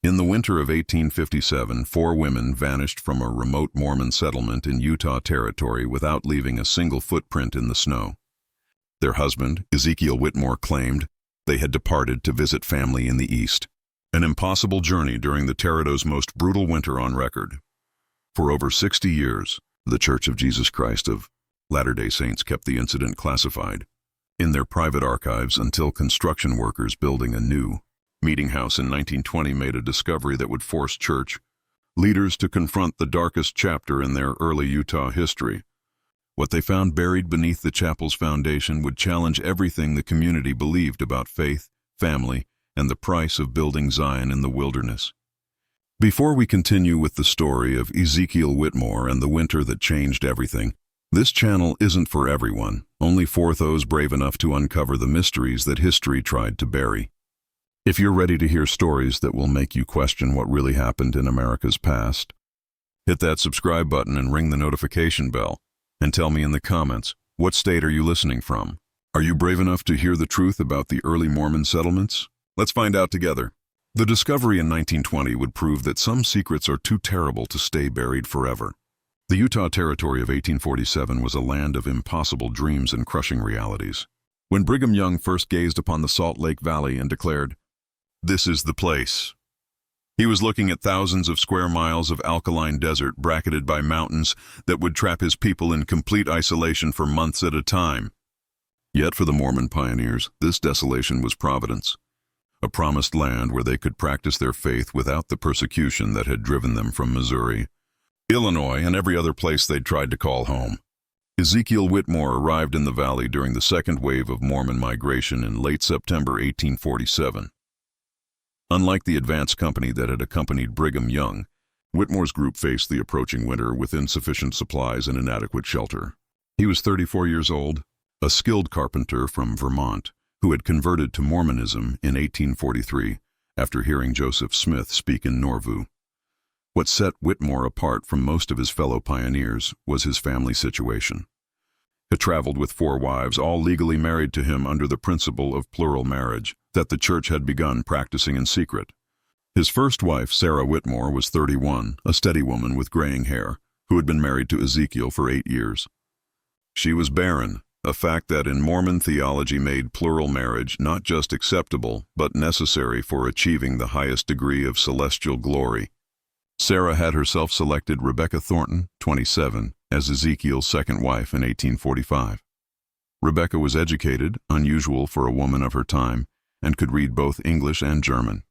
In the winter of 1857, 4 women vanished from a remote Mormon settlement in Utah Territory without leaving a single footprint in the snow. Their husband, Ezekiel Whitmore, claimed they had departed to visit family in the east. An impossible journey during the Territo's most brutal winter on record. For over 60 years, the Church of Jesus Christ of Latter-day Saints kept the incident classified in their private archives until construction workers building a new meeting house in 1920 made a discovery that would force church leaders to confront the darkest chapter in their early Utah history. What they found buried beneath the chapel's foundation would challenge everything the community believed about faith, family, and the price of building Zion in the wilderness. Before we continue with the story of Ezekiel Whitmore and the winter that changed everything, this channel isn't for everyone, only for those brave enough to uncover the mysteries that history tried to bury. If you're ready to hear stories that will make you question what really happened in America's past, hit that subscribe button and ring the notification bell, and tell me in the comments, what state are you listening from? Are you brave enough to hear the truth about the early Mormon settlements? Let's find out together. The discovery in 1920 would prove that some secrets are too terrible to stay buried forever. The Utah Territory of 1847 was a land of impossible dreams and crushing realities. When Brigham Young first gazed upon the Salt Lake Valley and declared, "This is the place," he was looking at thousands of square miles of alkaline desert bracketed by mountains that would trap his people in complete isolation for months at a time. Yet for the Mormon pioneers, this desolation was providence, a promised land where they could practice their faith without the persecution that had driven them from Missouri, Illinois, and every other place they'd tried to call home. Ezekiel Whitmore arrived in the valley during the second wave of Mormon migration in late September 1847. Unlike the advance company that had accompanied Brigham Young, Whitmore's group faced the approaching winter with insufficient supplies and inadequate shelter. He was 34 years old, a skilled carpenter from Vermont, who had converted to Mormonism in 1843 after hearing Joseph Smith speak in Nauvoo. What set Whitmore apart from most of his fellow pioneers was his family situation. He traveled with 4 wives, all legally married to him under the principle of plural marriage that the church had begun practicing in secret. His first wife, Sarah Whitmore, was 31, a steady woman with graying hair, who had been married to Ezekiel for 8 years. She was barren, a fact that in Mormon theology made plural marriage not just acceptable, but necessary for achieving the highest degree of celestial glory. Sarah had herself selected Rebecca Thornton, 27, as Ezekiel's second wife in 1845. Rebecca was educated, unusual for a woman of her time, and could read both English and German.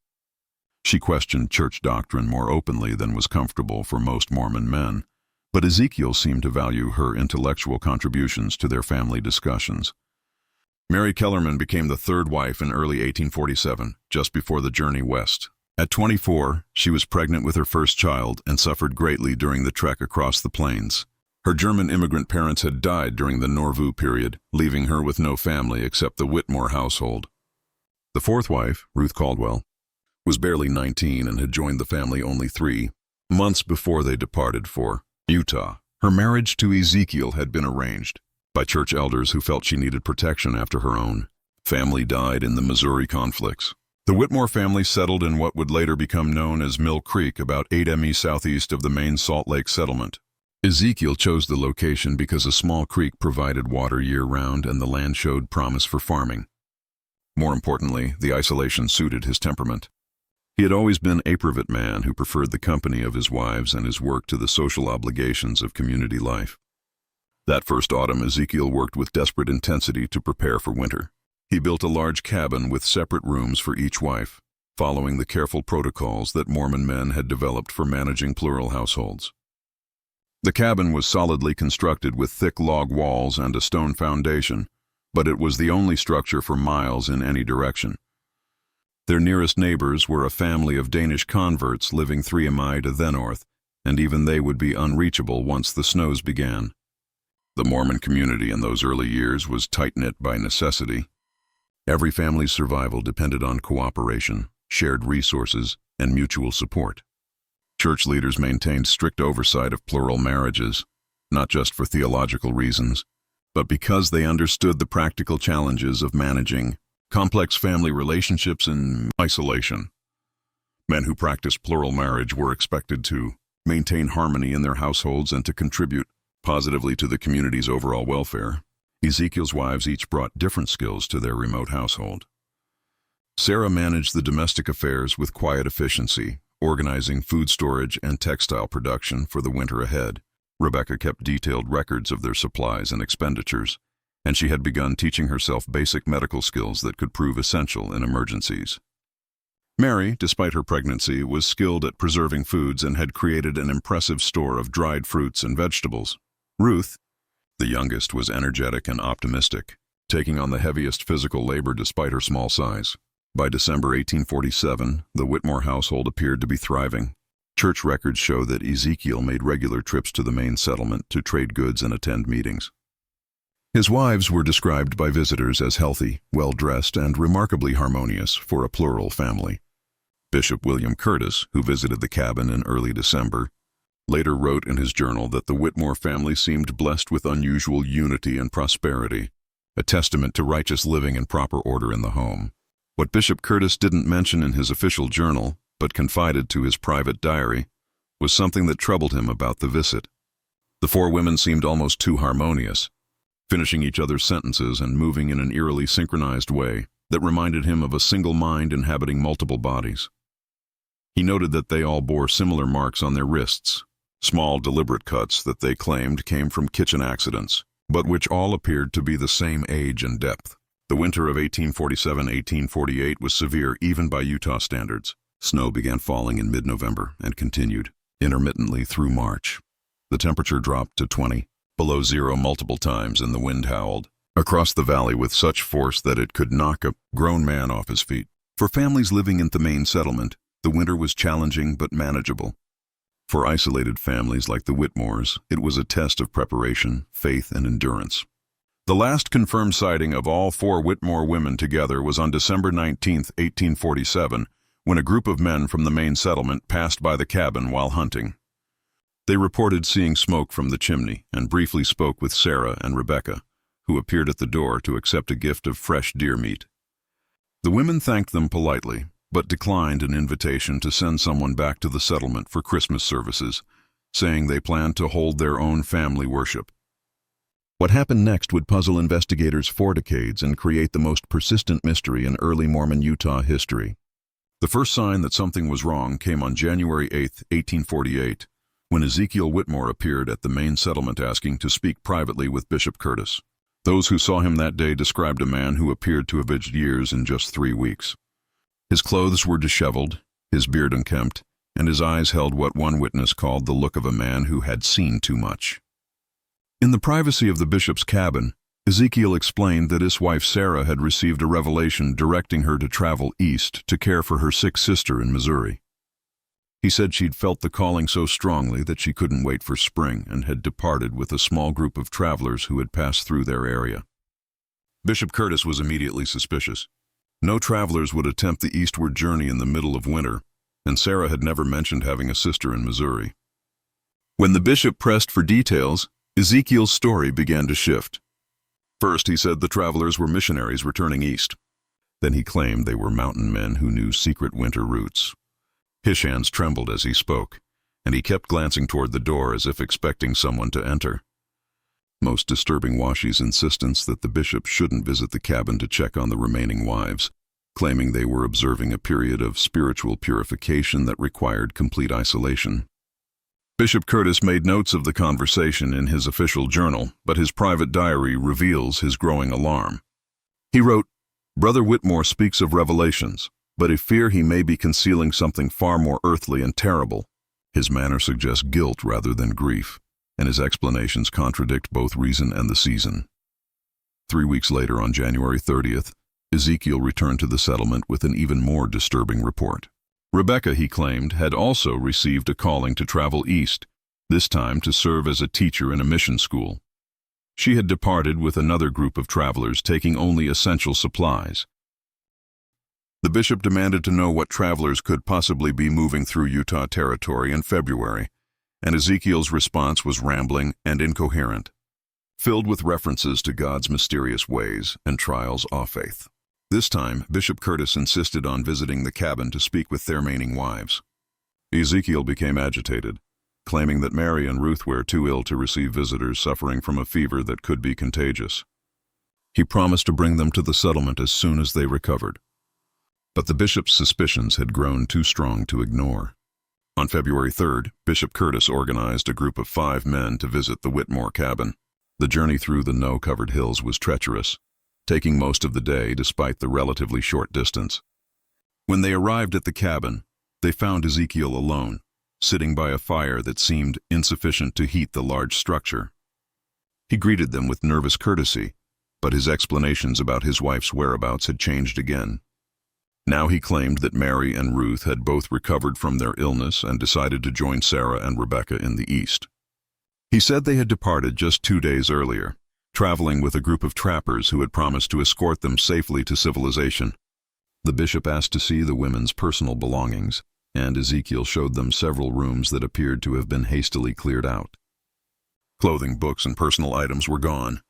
She questioned church doctrine more openly than was comfortable for most Mormon men, but Ezekiel seemed to value her intellectual contributions to their family discussions. Mary Kellerman became the third wife in early 1847, just before the journey west. At 24, she was pregnant with her first child and suffered greatly during the trek across the plains. Her German immigrant parents had died during the Nauvoo period, leaving her with no family except the Whitmore household. The fourth wife, Ruth Caldwell, was barely 19 and had joined the family only 3 months before they departed for Utah. Her marriage to Ezekiel had been arranged by church elders who felt she needed protection after her own family died in the Missouri conflicts. The Whitmore family settled in what would later become known as Mill Creek, about 8 mi southeast of the main Salt Lake settlement. Ezekiel chose the location because a small creek provided water year-round and the land showed promise for farming. More importantly, the isolation suited his temperament. He had always been a private man who preferred the company of his wives and his work to the social obligations of community life. That first autumn, Ezekiel worked with desperate intensity to prepare for winter. He built a large cabin with separate rooms for each wife, following the careful protocols that Mormon men had developed for managing plural households. The cabin was solidly constructed with thick log walls and a stone foundation, but it was the only structure for miles in any direction. Their nearest neighbors were a family of Danish converts living 3 mi to the north, and even they would be unreachable once the snows began. The Mormon community in those early years was tight-knit by necessity. Every family's survival depended on cooperation, shared resources, and mutual support. Church leaders maintained strict oversight of plural marriages, not just for theological reasons, but because they understood the practical challenges of managing complex family relationships in isolation. Men who practiced plural marriage were expected to maintain harmony in their households and to contribute positively to the community's overall welfare. Ezekiel's wives each brought different skills to their remote household. Sarah managed the domestic affairs with quiet efficiency, organizing food storage and textile production for the winter ahead. Rebecca kept detailed records of their supplies and expenditures, and she had begun teaching herself basic medical skills that could prove essential in emergencies. Mary, despite her pregnancy, was skilled at preserving foods and had created an impressive store of dried fruits and vegetables. Ruth, the youngest, was energetic and optimistic, taking on the heaviest physical labor despite her small size. By December 1847, the Whitmore household appeared to be thriving. Church records show that Ezekiel made regular trips to the main settlement to trade goods and attend meetings. His wives were described by visitors as healthy, well-dressed, and remarkably harmonious for a plural family. Bishop William Curtis, who visited the cabin in early December, later wrote in his journal that the Whitmore family seemed blessed with unusual unity and prosperity, a testament to righteous living and proper order in the home. What Bishop Curtis didn't mention in his official journal, but confided to his private diary, was something that troubled him about the visit. The four women seemed almost too harmonious, finishing each other's sentences and moving in an eerily synchronized way that reminded him of a single mind inhabiting multiple bodies. He noted that they all bore similar marks on their wrists, small deliberate cuts that they claimed came from kitchen accidents, but which all appeared to be the same age and depth. The winter of 1847-1848 was severe even by Utah standards. Snow began falling in mid-November and continued intermittently through March. The temperature dropped to 20 below zero multiple times and the wind howled across the valley with such force that it could knock a grown man off his feet. For families living in the main settlement, the winter was challenging but manageable. For isolated families like the Whitmores, it was a test of preparation, faith, and endurance. The last confirmed sighting of all four Whitmore women together was on December 19, 1847, when a group of men from the main settlement passed by the cabin while hunting. They reported seeing smoke from the chimney and briefly spoke with Sarah and Rebecca, who appeared at the door to accept a gift of fresh deer meat. The women thanked them politely, but declined an invitation to send someone back to the settlement for Christmas services, saying they planned to hold their own family worship. What happened next would puzzle investigators for decades and create the most persistent mystery in early Mormon Utah history. The first sign that something was wrong came on January 8, 1848, when Ezekiel Whitmore appeared at the main settlement asking to speak privately with Bishop Curtis. Those who saw him that day described a man who appeared to have aged years in just 3 weeks. His clothes were disheveled, his beard unkempt, and his eyes held what one witness called the look of a man who had seen too much. In the privacy of the bishop's cabin, Ezekiel explained that his wife Sarah had received a revelation directing her to travel east to care for her sick sister in Missouri. He said she'd felt the calling so strongly that she couldn't wait for spring and had departed with a small group of travelers who had passed through their area. Bishop Curtis was immediately suspicious. No travelers would attempt the eastward journey in the middle of winter, and Sarah had never mentioned having a sister in Missouri. When the bishop pressed for details, Ezekiel's story began to shift. First, he said the travelers were missionaries returning east. Then he claimed they were mountain men who knew secret winter routes. His hands trembled as he spoke, and he kept glancing toward the door as if expecting someone to enter. Most disturbing Washi's insistence that the bishop shouldn't visit the cabin to check on the remaining wives, claiming they were observing a period of spiritual purification that required complete isolation. Bishop Curtis made notes of the conversation in his official journal, but his private diary reveals his growing alarm. He wrote, "Brother Whitmore speaks of revelations, but I fear he may be concealing something far more earthly and terrible. His manner suggests guilt rather than grief, and his explanations contradict both reason and the season." 3 weeks later, on January 30th, Ezekiel returned to the settlement with an even more disturbing report. Rebecca, he claimed, had also received a calling to travel east, this time to serve as a teacher in a mission school. She had departed with another group of travelers, taking only essential supplies. The bishop demanded to know what travelers could possibly be moving through Utah territory in February, and Ezekiel's response was rambling and incoherent, filled with references to God's mysterious ways and trials of faith. This time, Bishop Curtis insisted on visiting the cabin to speak with their remaining wives. Ezekiel became agitated, claiming that Mary and Ruth were too ill to receive visitors suffering from a fever that could be contagious. He promised to bring them to the settlement as soon as they recovered. But the bishop's suspicions had grown too strong to ignore. On February 3rd, Bishop Curtis organized a group of 5 men to visit the Whitmore cabin. The journey through the snow-covered hills was treacherous, taking most of the day despite the relatively short distance. When they arrived at the cabin, they found Ezekiel alone, sitting by a fire that seemed insufficient to heat the large structure. He greeted them with nervous courtesy, but his explanations about his wife's whereabouts had changed again. Now he claimed that Mary and Ruth had both recovered from their illness and decided to join Sarah and Rebecca in the east. He said they had departed just 2 days earlier, traveling with a group of trappers who had promised to escort them safely to civilization. The bishop asked to see the women's personal belongings, and Ezekiel showed them several rooms that appeared to have been hastily cleared out. Clothing, books, and personal items were gone.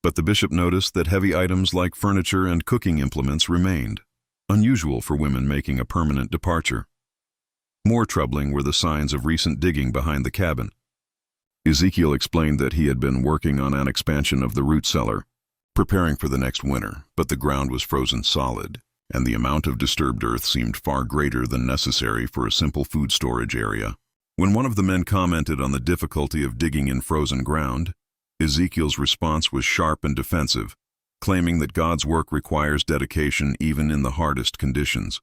But the bishop noticed that heavy items like furniture and cooking implements remained, unusual for women making a permanent departure. More troubling were the signs of recent digging behind the cabin. Ezekiel explained that he had been working on an expansion of the root cellar, preparing for the next winter, but the ground was frozen solid, and the amount of disturbed earth seemed far greater than necessary for a simple food storage area. When one of the men commented on the difficulty of digging in frozen ground, Ezekiel's response was sharp and defensive, claiming that God's work requires dedication even in the hardest conditions.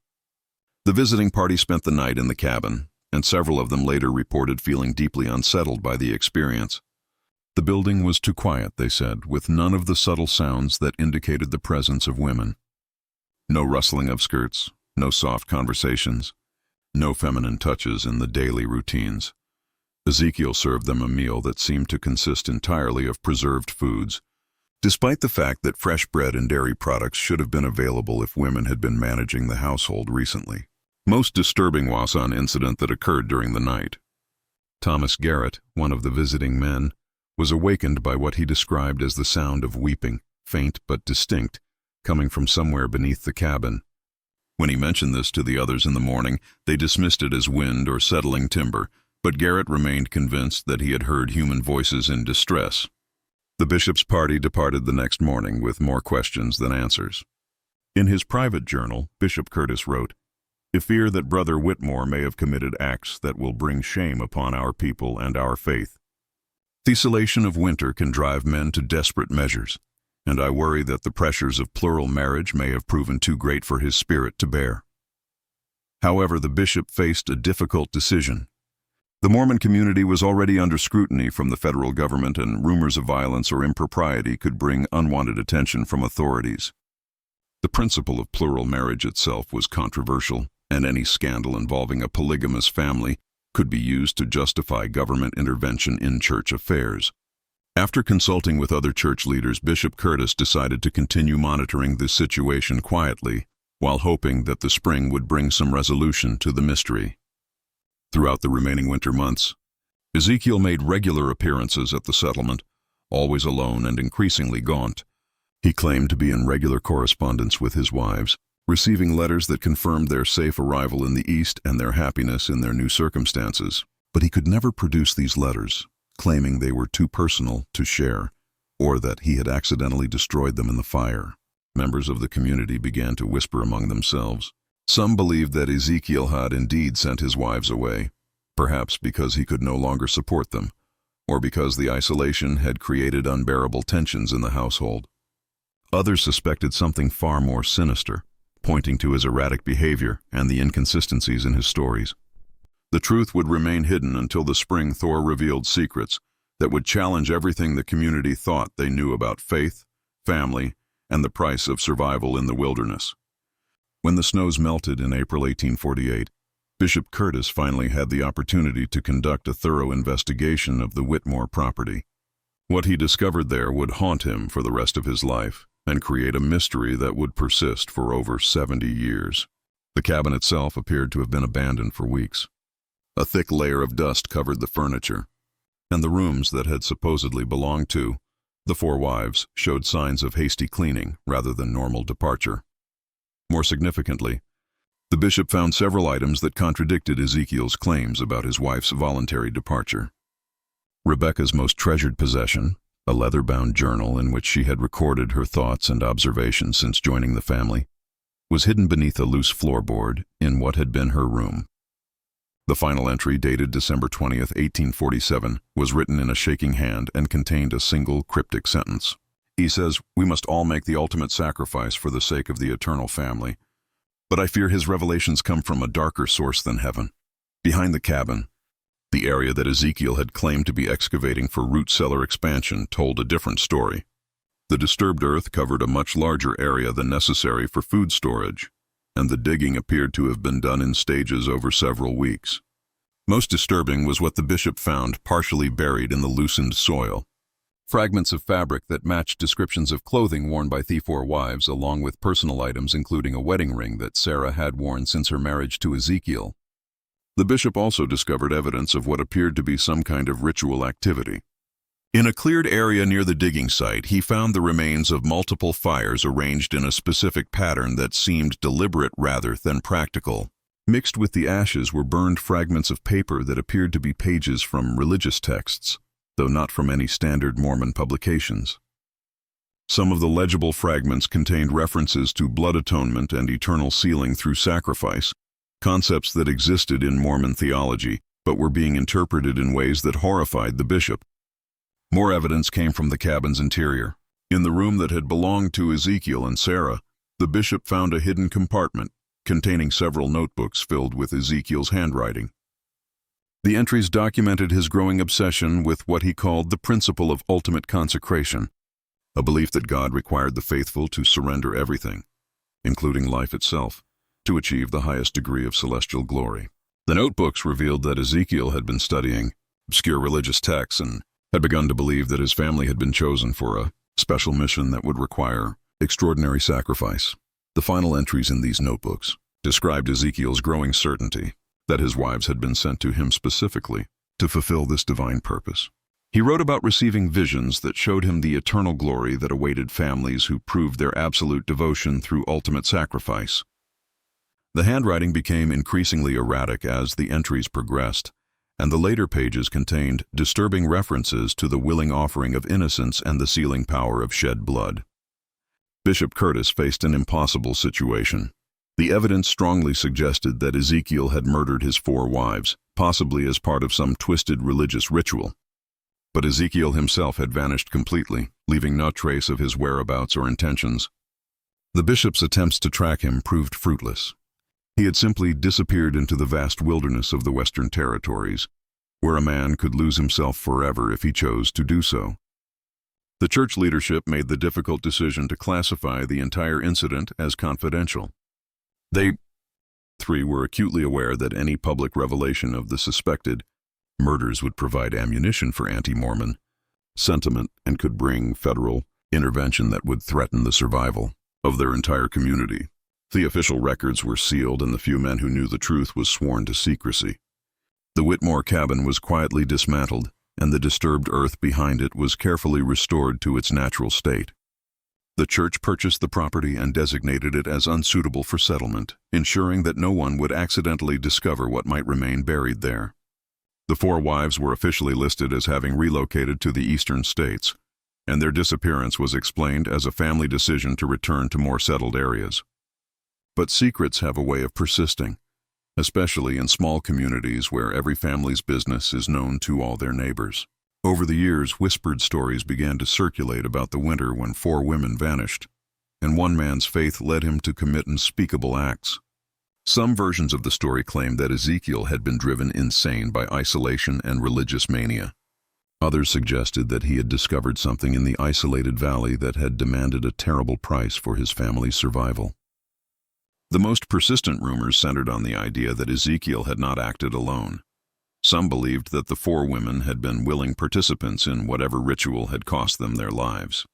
The visiting party spent the night in the cabin, and several of them later reported feeling deeply unsettled by the experience. The building was too quiet, they said, with none of the subtle sounds that indicated the presence of women. No rustling of skirts, no soft conversations, no feminine touches in the daily routines. Ezekiel served them a meal that seemed to consist entirely of preserved foods, despite the fact that fresh bread and dairy products should have been available if women had been managing the household recently. Most disturbing was an incident that occurred during the night. Thomas Garrett, one of the visiting men, was awakened by what he described as the sound of weeping, faint but distinct, coming from somewhere beneath the cabin. When he mentioned this to the others in the morning, they dismissed it as wind or settling timber, but Garrett remained convinced that he had heard human voices in distress. The bishop's party departed the next morning with more questions than answers. In his private journal, Bishop Curtis wrote, "I fear that Brother Whitmore may have committed acts that will bring shame upon our people and our faith. The isolation of winter can drive men to desperate measures, and I worry that the pressures of plural marriage may have proven too great for his spirit to bear." However, the bishop faced a difficult decision. The Mormon community was already under scrutiny from the federal government, and rumors of violence or impropriety could bring unwanted attention from authorities. The principle of plural marriage itself was controversial, and any scandal involving a polygamous family could be used to justify government intervention in church affairs. After consulting with other church leaders, Bishop Curtis decided to continue monitoring this situation quietly, while hoping that the spring would bring some resolution to the mystery. Throughout the remaining winter months, Ezekiel made regular appearances at the settlement, always alone and increasingly gaunt. He claimed to be in regular correspondence with his wives, receiving letters that confirmed their safe arrival in the East and their happiness in their new circumstances. But he could never produce these letters, claiming they were too personal to share, or that he had accidentally destroyed them in the fire. Members of the community began to whisper among themselves. Some believed that Ezekiel had indeed sent his wives away, perhaps because he could no longer support them, or because the isolation had created unbearable tensions in the household. Others suspected something far more sinister, pointing to his erratic behavior and the inconsistencies in his stories. The truth would remain hidden until the spring Thor revealed secrets that would challenge everything the community thought they knew about faith, family, and the price of survival in the wilderness. When the snows melted in April 1848, Bishop Curtis finally had the opportunity to conduct a thorough investigation of the Whitmore property. What he discovered there would haunt him for the rest of his life and create a mystery that would persist for over 70 years. The cabin itself appeared to have been abandoned for weeks. A thick layer of dust covered the furniture, and the rooms that had supposedly belonged to The four wives showed signs of hasty cleaning rather than normal departure. More significantly, the bishop found several items that contradicted Ezekiel's claims about his wife's voluntary departure. Rebecca's most treasured possession, a leather-bound journal in which she had recorded her thoughts and observations since joining the family, was hidden beneath a loose floorboard in what had been her room. The final entry, dated December 20th, 1847, was written in a shaking hand and contained a single cryptic sentence. He says, "We must all make the ultimate sacrifice for the sake of the eternal family, but I fear his revelations come from a darker source than heaven." Behind the cabin, the area that Ezekiel had claimed to be excavating for root cellar expansion told a different story. The disturbed earth covered a much larger area than necessary for food storage, and the digging appeared to have been done in stages over several weeks. Most disturbing was what the bishop found partially buried in the loosened soil. Fragments of fabric that matched descriptions of clothing worn by the four wives, along with personal items including a wedding ring that Sarah had worn since her marriage to Ezekiel. The bishop also discovered evidence of what appeared to be some kind of ritual activity. In a cleared area near the digging site, he found the remains of multiple fires arranged in a specific pattern that seemed deliberate rather than practical. Mixed with the ashes were burned fragments of paper that appeared to be pages from religious texts, though not from any standard Mormon publications. Some of the legible fragments contained references to blood atonement and eternal sealing through sacrifice, concepts that existed in Mormon theology but were being interpreted in ways that horrified the bishop. More evidence came from the cabin's interior. In the room that had belonged to Ezekiel and Sarah, the bishop found a hidden compartment containing several notebooks filled with Ezekiel's handwriting. The entries documented his growing obsession with what he called the principle of ultimate consecration, a belief that God required the faithful to surrender everything, including life itself, to achieve the highest degree of celestial glory. The notebooks revealed that Ezekiel had been studying obscure religious texts and had begun to believe that his family had been chosen for a special mission that would require extraordinary sacrifice. The final entries in these notebooks described Ezekiel's growing certainty that his wives had been sent to him specifically to fulfill this divine purpose. He wrote about receiving visions that showed him the eternal glory that awaited families who proved their absolute devotion through ultimate sacrifice. The handwriting became increasingly erratic as the entries progressed, and the later pages contained disturbing references to the willing offering of innocence and the sealing power of shed blood. Bishop Curtis faced an impossible situation. The evidence strongly suggested that Ezekiel had murdered his four wives, possibly as part of some twisted religious ritual. But Ezekiel himself had vanished completely, leaving no trace of his whereabouts or intentions. The bishop's attempts to track him proved fruitless. He had simply disappeared into the vast wilderness of the Western Territories, where a man could lose himself forever if he chose to do so. The church leadership made the difficult decision to classify the entire incident as confidential. They, three, were acutely aware that any public revelation of the suspected murders would provide ammunition for anti-Mormon sentiment and could bring federal intervention that would threaten the survival of their entire community. The official records were sealed, and the few men who knew the truth was sworn to secrecy. The Whitmore cabin was quietly dismantled, and the disturbed earth behind it was carefully restored to its natural state. The church purchased the property and designated it as unsuitable for settlement, ensuring that no one would accidentally discover what might remain buried there. The four wives were officially listed as having relocated to the eastern states, and their disappearance was explained as a family decision to return to more settled areas. But secrets have a way of persisting, especially in small communities where every family's business is known to all their neighbors. Over the years, whispered stories began to circulate about the winter when four women vanished, and one man's faith led him to commit unspeakable acts. Some versions of the story claimed that Ezekiel had been driven insane by isolation and religious mania. Others suggested that he had discovered something in the isolated valley that had demanded a terrible price for his family's survival. The most persistent rumors centered on the idea that Ezekiel had not acted alone. Some believed that the four women had been willing participants in whatever ritual had cost them their lives.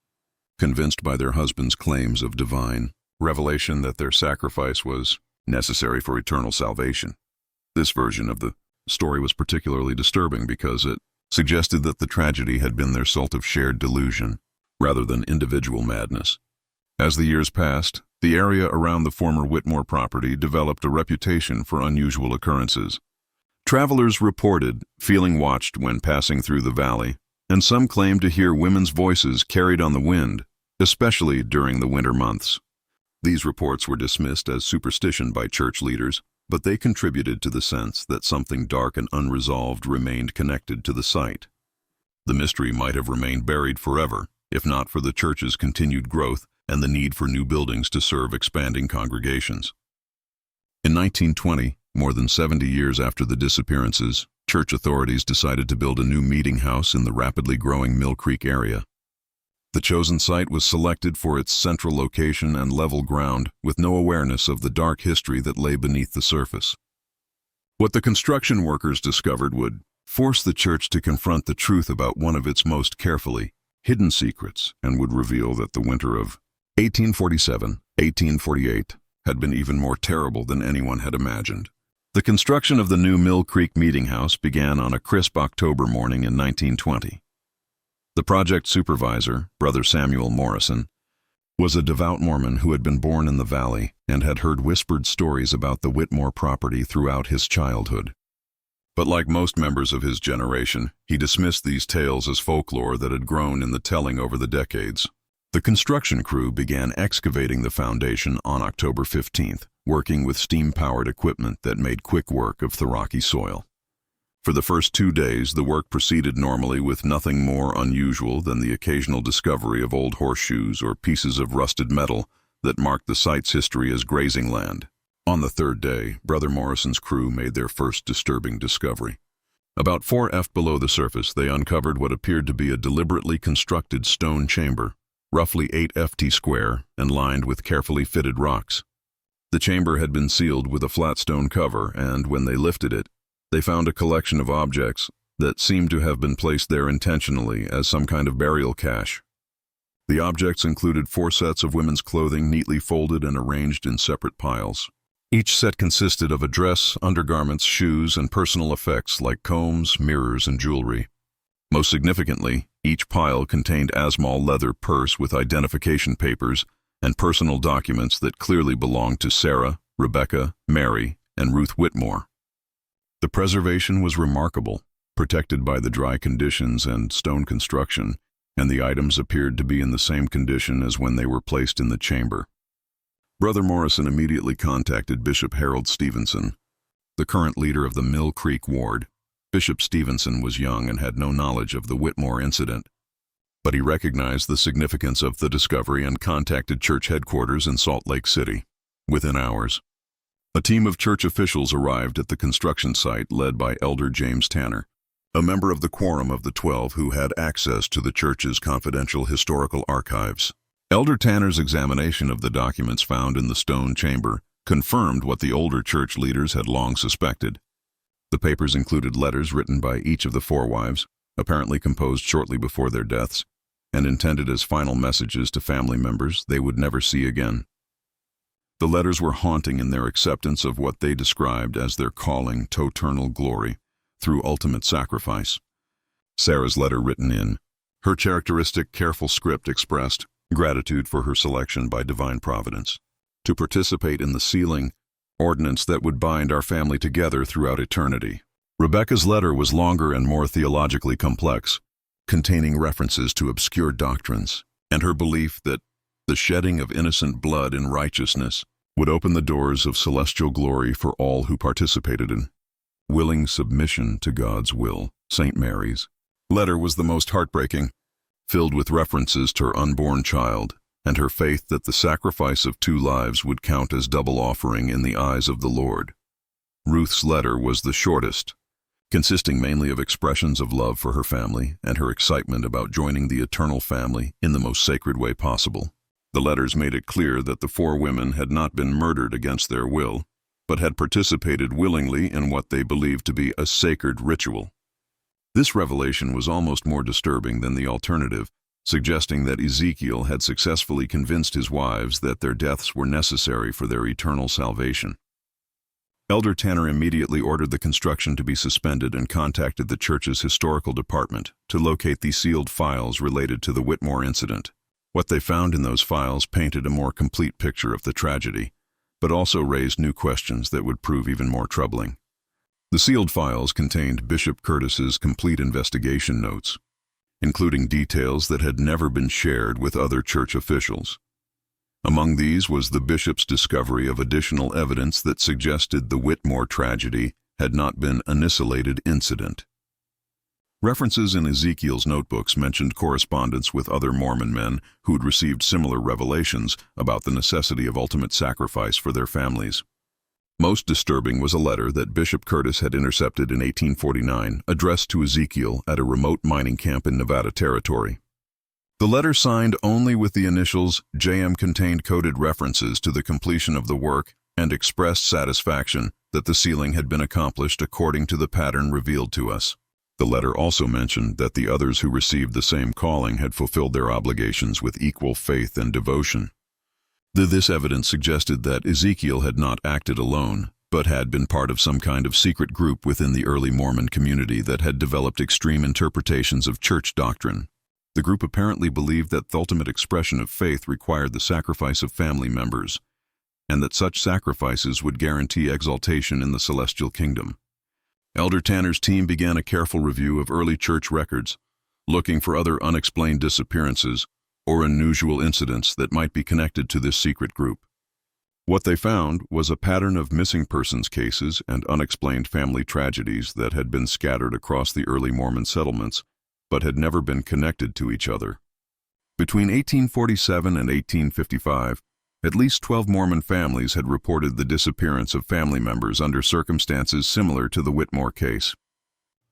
Convinced by their husbands' claims of divine revelation that their sacrifice was necessary for eternal salvation. This version of the story was particularly disturbing because it suggested that the tragedy had been the result of shared delusion, rather than individual madness. As the years passed, the area around the former Whitmore property developed a reputation for unusual occurrences. Travelers reported feeling watched when passing through the valley, and some claimed to hear women's voices carried on the wind, especially during the winter months. These reports were dismissed as superstition by church leaders, but they contributed to the sense that something dark and unresolved remained connected to the site. The mystery might have remained buried forever, if not for the church's continued growth and the need for new buildings to serve expanding congregations. In 1920, more than 70 years after the disappearances, church authorities decided to build a new meeting house in the rapidly growing Mill Creek area. The chosen site was selected for its central location and level ground, with no awareness of the dark history that lay beneath the surface. What the construction workers discovered would force the church to confront the truth about one of its most carefully hidden secrets, and would reveal that the winter of 1847-1848 had been even more terrible than anyone had imagined. The construction of the new Mill Creek Meeting House began on a crisp October morning in 1920. The project supervisor, Brother Samuel Morrison, was a devout Mormon who had been born in the valley and had heard whispered stories about the Whitmore property throughout his childhood. But like most members of his generation, he dismissed these tales as folklore that had grown in the telling over the decades. The construction crew began excavating the foundation on October 15th, working with steam-powered equipment that made quick work of the rocky soil. For the first 2 days, the work proceeded normally, with nothing more unusual than the occasional discovery of old horseshoes or pieces of rusted metal that marked the site's history as grazing land. On the third day, Brother Morrison's crew made their first disturbing discovery. About 4 feet below the surface, they uncovered what appeared to be a deliberately constructed stone chamber, roughly 8 feet square and lined with carefully fitted rocks. The chamber had been sealed with a flat stone cover, and when they lifted it, they found a collection of objects that seemed to have been placed there intentionally as some kind of burial cache. The objects included 4 sets of women's clothing neatly folded and arranged in separate piles. Each set consisted of a dress, undergarments, shoes, and personal effects like combs, mirrors, and jewelry. Most significantly, each pile contained a small leather purse with identification papers and personal documents that clearly belonged to Sarah, Rebecca, Mary, and Ruth Whitmore. The preservation was remarkable, protected by the dry conditions and stone construction, and the items appeared to be in the same condition as when they were placed in the chamber. Brother Morrison immediately contacted Bishop Harold Stevenson, the current leader of the Mill Creek Ward. Bishop Stevenson was young and had no knowledge of the Whitmore incident, but he recognized the significance of the discovery and contacted church headquarters in Salt Lake City. Within hours, a team of church officials arrived at the construction site led by Elder James Tanner, a member of the Quorum of the 12 who had access to the church's confidential historical archives. Elder Tanner's examination of the documents found in the stone chamber confirmed what the older church leaders had long suspected. The papers included letters written by each of the 4 wives, apparently composed shortly before their deaths, and intended as final messages to family members they would never see again. The letters were haunting in their acceptance of what they described as their calling to eternal glory through ultimate sacrifice. Sarah's letter, written in her characteristic careful script, expressed gratitude for her selection by divine providence to participate in the sealing ordinance that would bind our family together throughout eternity. Rebecca's letter was longer and more theologically complex, containing references to obscure doctrines and her belief that the shedding of innocent blood in righteousness would open the doors of celestial glory for all who participated in willing submission to God's will. St. Mary's letter was the most heartbreaking, filled with references to her unborn child and her faith that the sacrifice of 2 lives would count as double offering in the eyes of the Lord. Ruth's letter was the shortest, consisting mainly of expressions of love for her family and her excitement about joining the eternal family in the most sacred way possible. The letters made it clear that the 4 women had not been murdered against their will, but had participated willingly in what they believed to be a sacred ritual. This revelation was almost more disturbing than the alternative, suggesting that Ezekiel had successfully convinced his wives that their deaths were necessary for their eternal salvation. Elder Tanner immediately ordered the construction to be suspended and contacted the church's historical department to locate the sealed files related to the Whitmore incident. What they found in those files painted a more complete picture of the tragedy, but also raised new questions that would prove even more troubling. The sealed files contained Bishop Curtis's complete investigation notes, including details that had never been shared with other church officials. Among these was the bishop's discovery of additional evidence that suggested the Whitmore tragedy had not been an isolated incident. References in Ezekiel's notebooks mentioned correspondence with other Mormon men who'd received similar revelations about the necessity of ultimate sacrifice for their families. Most disturbing was a letter that Bishop Curtis had intercepted in 1849, addressed to Ezekiel at a remote mining camp in Nevada Territory. The letter, signed only with the initials JM, contained coded references to the completion of the work and expressed satisfaction that the sealing had been accomplished according to the pattern revealed to us. The letter also mentioned that the others who received the same calling had fulfilled their obligations with equal faith and devotion. This evidence suggested that Ezekiel had not acted alone, but had been part of some kind of secret group within the early Mormon community that had developed extreme interpretations of church doctrine. The group apparently believed that the ultimate expression of faith required the sacrifice of family members, and that such sacrifices would guarantee exaltation in the celestial kingdom. Elder Tanner's team began a careful review of early church records, looking for other unexplained disappearances or unusual incidents that might be connected to this secret group. What they found was a pattern of missing persons cases and unexplained family tragedies that had been scattered across the early Mormon settlements, but had never been connected to each other. Between 1847 and 1855, at least 12 Mormon families had reported the disappearance of family members under circumstances similar to the Whitmore case.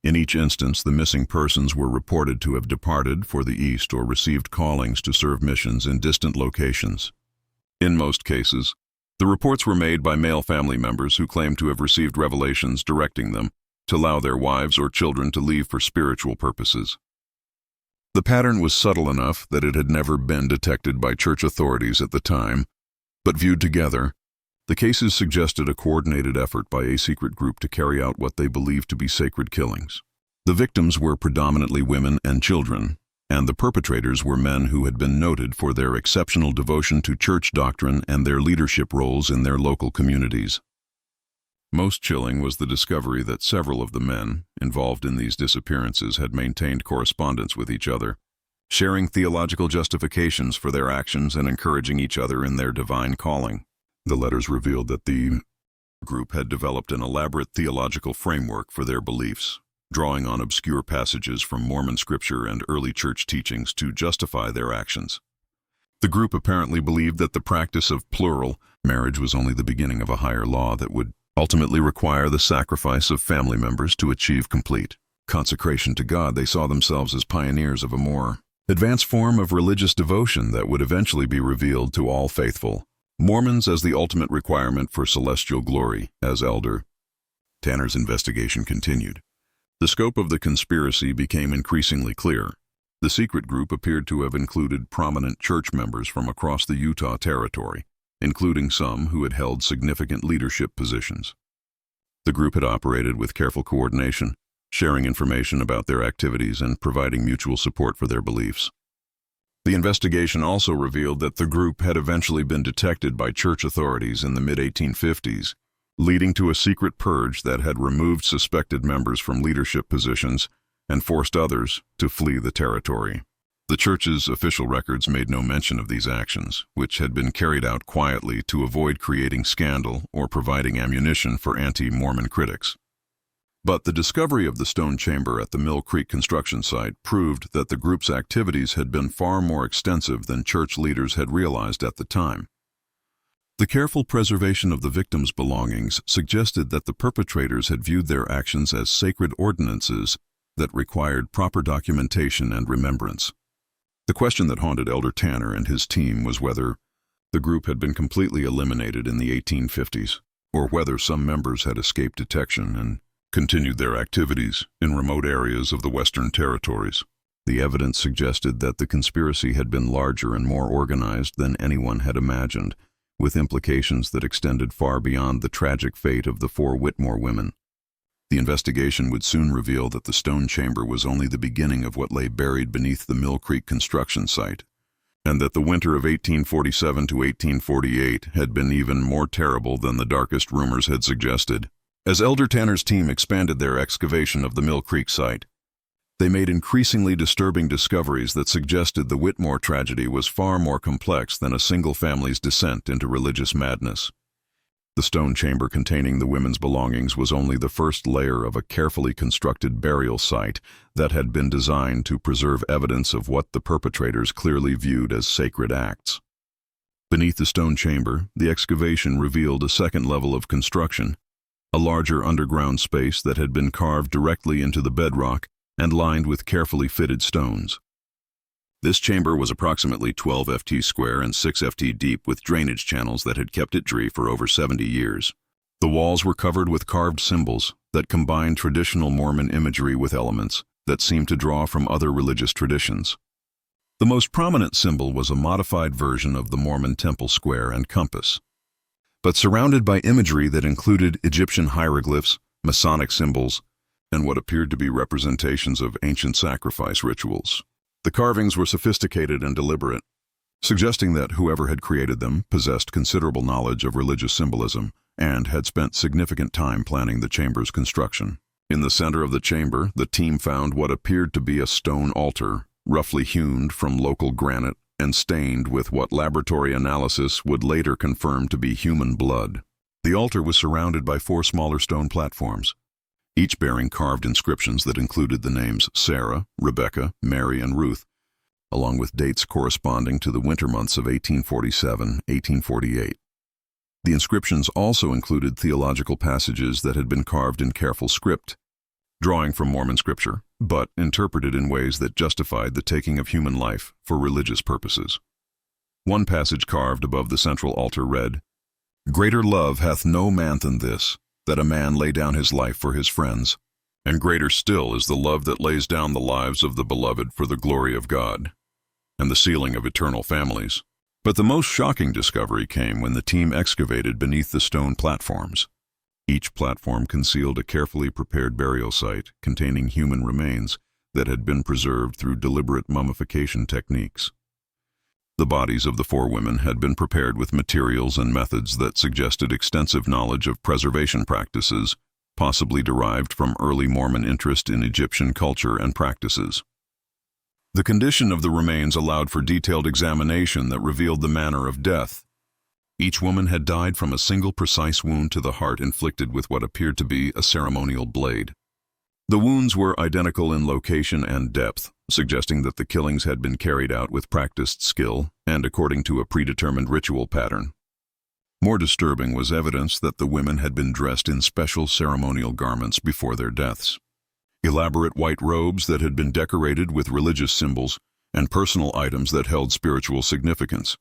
In each instance, the missing persons were reported to have departed for the East or received callings to serve missions in distant locations. In most cases, the reports were made by male family members who claimed to have received revelations directing them to allow their wives or children to leave for spiritual purposes. The pattern was subtle enough that it had never been detected by church authorities at the time, but viewed together, the cases suggested a coordinated effort by a secret group to carry out what they believed to be sacred killings. The victims were predominantly women and children, and the perpetrators were men who had been noted for their exceptional devotion to church doctrine and their leadership roles in their local communities. Most chilling was the discovery that several of the men involved in these disappearances had maintained correspondence with each other, sharing theological justifications for their actions and encouraging each other in their divine calling. The letters revealed that the group had developed an elaborate theological framework for their beliefs, drawing on obscure passages from Mormon scripture and early church teachings to justify their actions. The group apparently believed that the practice of plural marriage was only the beginning of a higher law that would ultimately require the sacrifice of family members to achieve complete consecration to God. They saw themselves as pioneers of a more advanced form of religious devotion that would eventually be revealed to all faithful Mormons as the ultimate requirement for celestial glory. As Elder Tanner's investigation continued, the scope of the conspiracy became increasingly clear. The secret group appeared to have included prominent church members from across the Utah Territory, including some who had held significant leadership positions. The group had operated with careful coordination, sharing information about their activities and providing mutual support for their beliefs. The investigation also revealed that the group had eventually been detected by church authorities in the mid-1850s, leading to a secret purge that had removed suspected members from leadership positions and forced others to flee the territory. The church's official records made no mention of these actions, which had been carried out quietly to avoid creating scandal or providing ammunition for anti-Mormon critics. But the discovery of the stone chamber at the Mill Creek construction site proved that the group's activities had been far more extensive than church leaders had realized at the time. The careful preservation of the victims' belongings suggested that the perpetrators had viewed their actions as sacred ordinances that required proper documentation and remembrance. The question that haunted Elder Tanner and his team was whether the group had been completely eliminated in the 1850s, or whether some members had escaped detection and continued their activities in remote areas of the Western Territories. The evidence suggested that the conspiracy had been larger and more organized than anyone had imagined, with implications that extended far beyond the tragic fate of the 4 Whitmore women. The investigation would soon reveal that the stone chamber was only the beginning of what lay buried beneath the Mill Creek construction site, and that the winter of 1847 to 1848 had been even more terrible than the darkest rumors had suggested. As Elder Tanner's team expanded their excavation of the Mill Creek site, they made increasingly disturbing discoveries that suggested the Whitmore tragedy was far more complex than a single family's descent into religious madness. The stone chamber containing the women's belongings was only the first layer of a carefully constructed burial site that had been designed to preserve evidence of what the perpetrators clearly viewed as sacred acts. Beneath the stone chamber, the excavation revealed a second level of construction, a larger underground space that had been carved directly into the bedrock and lined with carefully fitted stones. This chamber was approximately 12 ft square and 6 ft deep, with drainage channels that had kept it dry for over 70 years. The walls were covered with carved symbols that combined traditional Mormon imagery with elements that seemed to draw from other religious traditions. The most prominent symbol was a modified version of the Mormon temple square and compass, but surrounded by imagery that included Egyptian hieroglyphs, Masonic symbols, and what appeared to be representations of ancient sacrifice rituals. The carvings were sophisticated and deliberate, suggesting that whoever had created them possessed considerable knowledge of religious symbolism and had spent significant time planning the chamber's construction. In the center of the chamber, the team found what appeared to be a stone altar, roughly hewn from local granite and stained with what laboratory analysis would later confirm to be human blood. The altar was surrounded by 4 smaller stone platforms, each bearing carved inscriptions that included the names Sarah, Rebecca, Mary, and Ruth, along with dates corresponding to the winter months of 1847-1848. The inscriptions also included theological passages that had been carved in careful script, drawing from Mormon scripture, but interpreted in ways that justified the taking of human life for religious purposes. One passage carved above the central altar read, "Greater love hath no man than this, that a man lay down his life for his friends, and greater still is the love that lays down the lives of the beloved for the glory of God, and the sealing of eternal families." But the most shocking discovery came when the team excavated beneath the stone platforms. Each platform concealed a carefully prepared burial site containing human remains that had been preserved through deliberate mummification techniques. The bodies of the 4 women had been prepared with materials and methods that suggested extensive knowledge of preservation practices, possibly derived from early Mormon interest in Egyptian culture and practices. The condition of the remains allowed for detailed examination that revealed the manner of death. Each woman had died from a single precise wound to the heart inflicted with what appeared to be a ceremonial blade. The wounds were identical in location and depth, suggesting that the killings had been carried out with practiced skill and according to a predetermined ritual pattern. More disturbing was evidence that the women had been dressed in special ceremonial garments before their deaths. Elaborate white robes that had been decorated with religious symbols and personal items that held spiritual significance.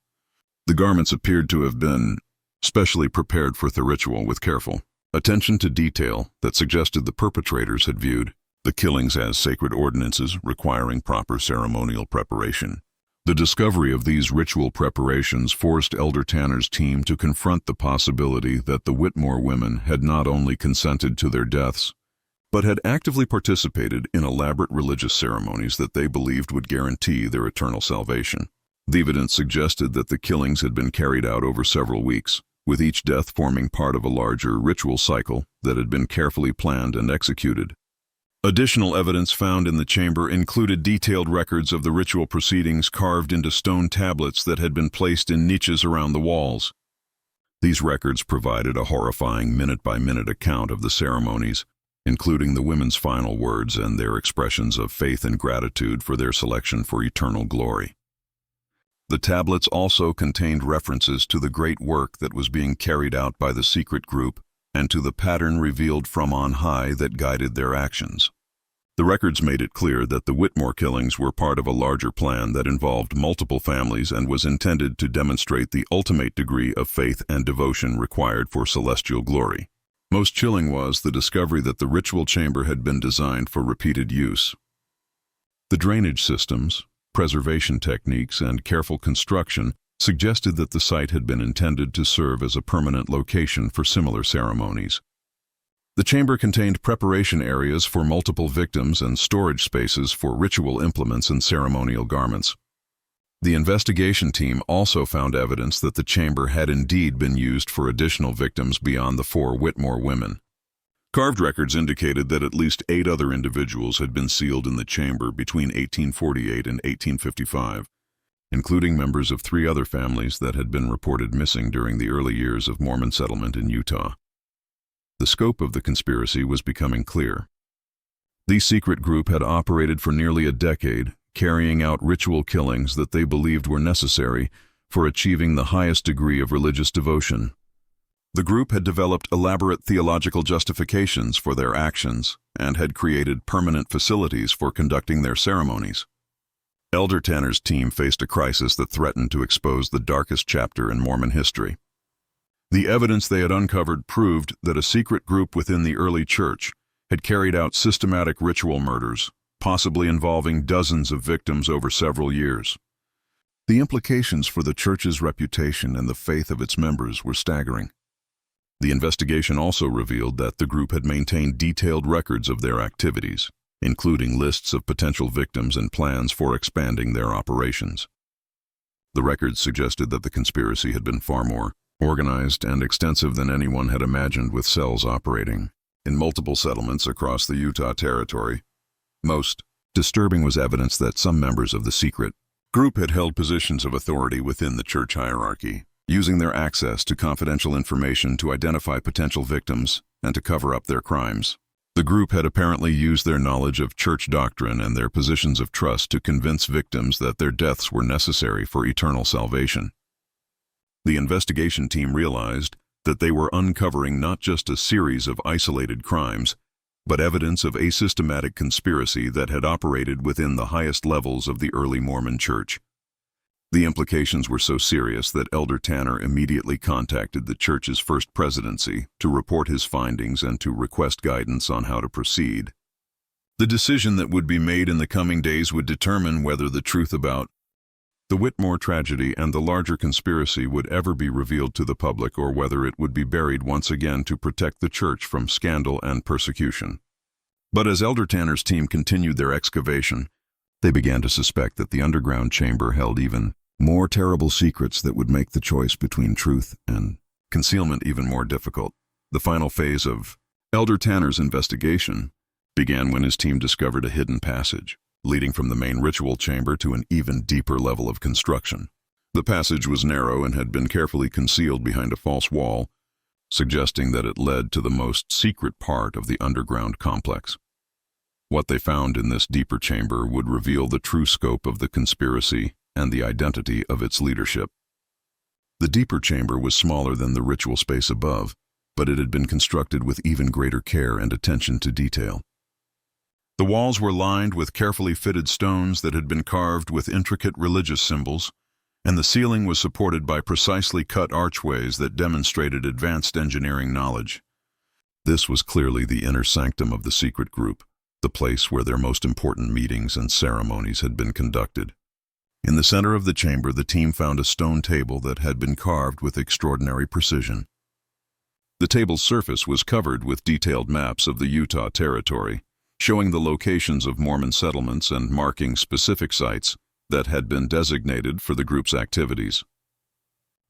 The garments appeared to have been specially prepared for the ritual with careful attention to detail that suggested the perpetrators had viewed the killings as sacred ordinances requiring proper ceremonial preparation. The discovery of these ritual preparations forced Elder Tanner's team to confront the possibility that the Whitmore women had not only consented to their deaths, but had actively participated in elaborate religious ceremonies that they believed would guarantee their eternal salvation. The evidence suggested that the killings had been carried out over several weeks, with each death forming part of a larger ritual cycle that had been carefully planned and executed. Additional evidence found in the chamber included detailed records of the ritual proceedings carved into stone tablets that had been placed in niches around the walls. These records provided a horrifying minute-by-minute account of the ceremonies, including the women's final words and their expressions of faith and gratitude for their selection for eternal glory. The tablets also contained references to the great work that was being carried out by the secret group and to the pattern revealed from on high that guided their actions. The records made it clear that the Whitmore killings were part of a larger plan that involved multiple families and was intended to demonstrate the ultimate degree of faith and devotion required for celestial glory. Most chilling was the discovery that the ritual chamber had been designed for repeated use. The drainage systems, preservation techniques, and careful construction suggested that the site had been intended to serve as a permanent location for similar ceremonies. The chamber contained preparation areas for multiple victims and storage spaces for ritual implements and ceremonial garments. The investigation team also found evidence that the chamber had indeed been used for additional victims beyond the 4 Whitmore women. Carved records indicated that at least 8 other individuals had been sealed in the chamber between 1848 and 1855, including members of 3 other families that had been reported missing during the early years of Mormon settlement in Utah. The scope of the conspiracy was becoming clear. The secret group had operated for nearly a decade, carrying out ritual killings that they believed were necessary for achieving the highest degree of religious devotion. The group had developed elaborate theological justifications for their actions and had created permanent facilities for conducting their ceremonies. Elder Tanner's team faced a crisis that threatened to expose the darkest chapter in Mormon history. The evidence they had uncovered proved that a secret group within the early church had carried out systematic ritual murders, possibly involving dozens of victims over several years. The implications for the church's reputation and the faith of its members were staggering. The investigation also revealed that the group had maintained detailed records of their activities, including lists of potential victims and plans for expanding their operations. The records suggested that the conspiracy had been far more organized and extensive than anyone had imagined, with cells operating in multiple settlements across the Utah Territory. Most disturbing was evidence that some members of the secret group had held positions of authority within the church hierarchy, using their access to confidential information to identify potential victims and to cover up their crimes. The group had apparently used their knowledge of church doctrine and their positions of trust to convince victims that their deaths were necessary for eternal salvation. The investigation team realized that they were uncovering not just a series of isolated crimes, but evidence of a systematic conspiracy that had operated within the highest levels of the early Mormon Church. The implications were so serious that Elder Tanner immediately contacted the church's first presidency to report his findings and to request guidance on how to proceed. The decision that would be made in the coming days would determine whether the truth about the Whitmore tragedy and the larger conspiracy would ever be revealed to the public, or whether it would be buried once again to protect the church from scandal and persecution. But as Elder Tanner's team continued their excavation, they began to suspect that the underground chamber held even more terrible secrets that would make the choice between truth and concealment even more difficult. The final phase of Elder Tanner's investigation began when his team discovered a hidden passage leading from the main ritual chamber to an even deeper level of construction. The passage was narrow and had been carefully concealed behind a false wall, suggesting that it led to the most secret part of the underground complex. What they found in this deeper chamber would reveal the true scope of the conspiracy and the identity of its leadership. The deeper chamber was smaller than the ritual space above, but it had been constructed with even greater care and attention to detail. The walls were lined with carefully fitted stones that had been carved with intricate religious symbols, and the ceiling was supported by precisely cut archways that demonstrated advanced engineering knowledge. This was clearly the inner sanctum of the secret group, the place where their most important meetings and ceremonies had been conducted. In the center of the chamber, the team found a stone table that had been carved with extraordinary precision. The table's surface was covered with detailed maps of the Utah Territory, showing the locations of Mormon settlements and marking specific sites that had been designated for the group's activities.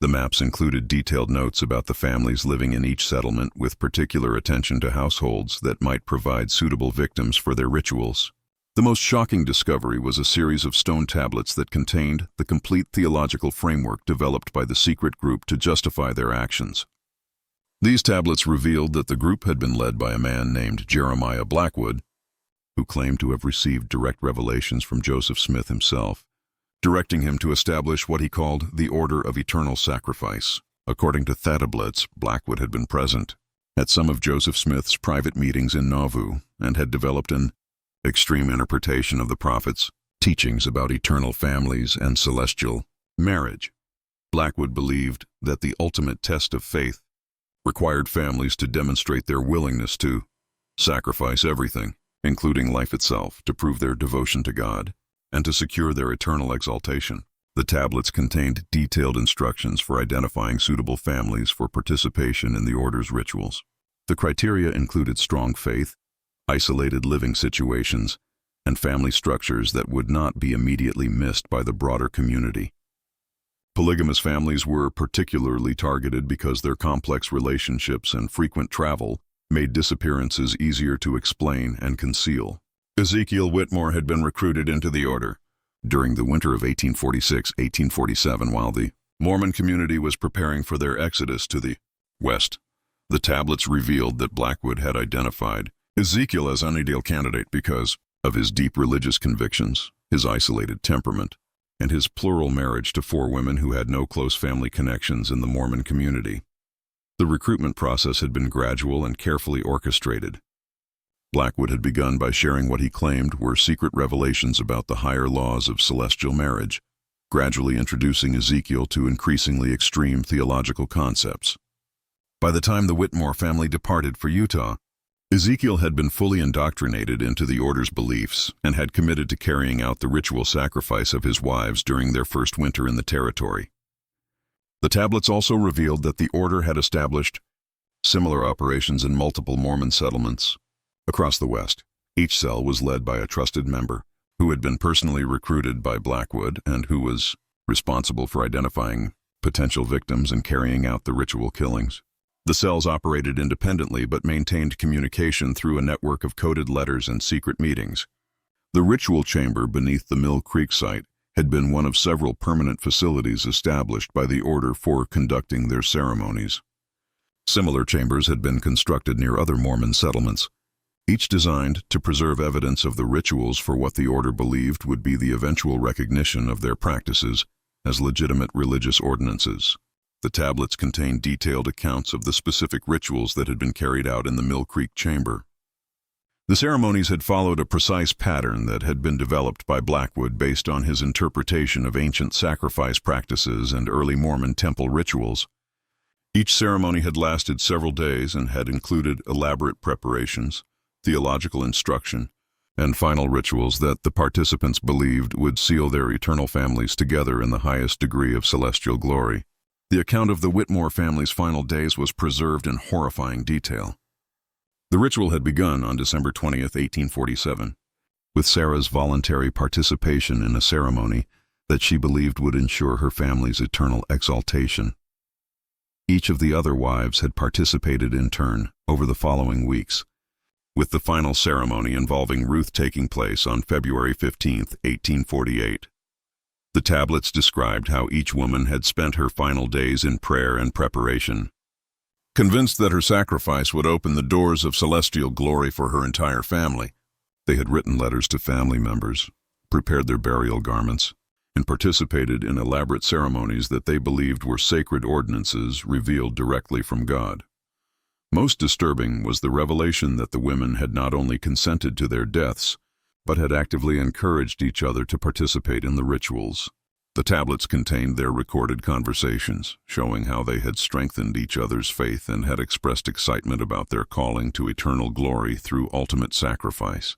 The maps included detailed notes about the families living in each settlement, with particular attention to households that might provide suitable victims for their rituals. The most shocking discovery was a series of stone tablets that contained the complete theological framework developed by the secret group to justify their actions. These tablets revealed that the group had been led by a man named Jeremiah Blackwood, who claimed to have received direct revelations from Joseph Smith himself, directing him to establish what he called the Order of Eternal Sacrifice. According to tablets, Blackwood had been present at some of Joseph Smith's private meetings in Nauvoo and had developed an extreme interpretation of the prophet's teachings about eternal families and celestial marriage. Blackwood believed that the ultimate test of faith required families to demonstrate their willingness to sacrifice everything, including life itself, to prove their devotion to God and to secure their eternal exaltation. The tablets contained detailed instructions for identifying suitable families for participation in the order's rituals. The criteria included strong faith, isolated living situations, and family structures that would not be immediately missed by the broader community. Polygamous families were particularly targeted because their complex relationships and frequent travel made disappearances easier to explain and conceal. Ezekiel Whitmore had been recruited into the order during the winter of 1846-1847 while the Mormon community was preparing for their exodus to the west. The tablets revealed that Blackwood had identified Ezekiel as an ideal candidate because of his deep religious convictions, his isolated temperament, and his plural marriage to 4 women who had no close family connections in the Mormon community. The recruitment process had been gradual and carefully orchestrated. Blackwood had begun by sharing what he claimed were secret revelations about the higher laws of celestial marriage, gradually introducing Ezekiel to increasingly extreme theological concepts. By the time the Whitmore family departed for Utah, Ezekiel had been fully indoctrinated into the order's beliefs and had committed to carrying out the ritual sacrifice of his wives during their first winter in the territory. The tablets also revealed that the order had established similar operations in multiple Mormon settlements across the West. Each cell was led by a trusted member who had been personally recruited by Blackwood and who was responsible for identifying potential victims and carrying out the ritual killings. The cells operated independently but maintained communication through a network of coded letters and secret meetings. The ritual chamber beneath the Mill Creek site had been one of several permanent facilities established by the order for conducting their ceremonies. Similar chambers had been constructed near other Mormon settlements, each designed to preserve evidence of the rituals for what the order believed would be the eventual recognition of their practices as legitimate religious ordinances. The tablets contained detailed accounts of the specific rituals that had been carried out in the Mill Creek chamber. The ceremonies had followed a precise pattern that had been developed by Blackwood based on his interpretation of ancient sacrifice practices and early Mormon temple rituals. Each ceremony had lasted several days and had included elaborate preparations, theological instruction, and final rituals that the participants believed would seal their eternal families together in the highest degree of celestial glory. The account of the Whitmore family's final days was preserved in horrifying detail. The ritual had begun on December 20, 1847, with Sarah's voluntary participation in a ceremony that she believed would ensure her family's eternal exaltation. Each of the other wives had participated in turn over the following weeks, with the final ceremony involving Ruth taking place on February 15, 1848. The tablets described how each woman had spent her final days in prayer and preparation. Convinced that her sacrifice would open the doors of celestial glory for her entire family, they had written letters to family members, prepared their burial garments, and participated in elaborate ceremonies that they believed were sacred ordinances revealed directly from God. Most disturbing was the revelation that the women had not only consented to their deaths, but had actively encouraged each other to participate in the rituals. The tablets contained their recorded conversations, showing how they had strengthened each other's faith and had expressed excitement about their calling to eternal glory through ultimate sacrifice.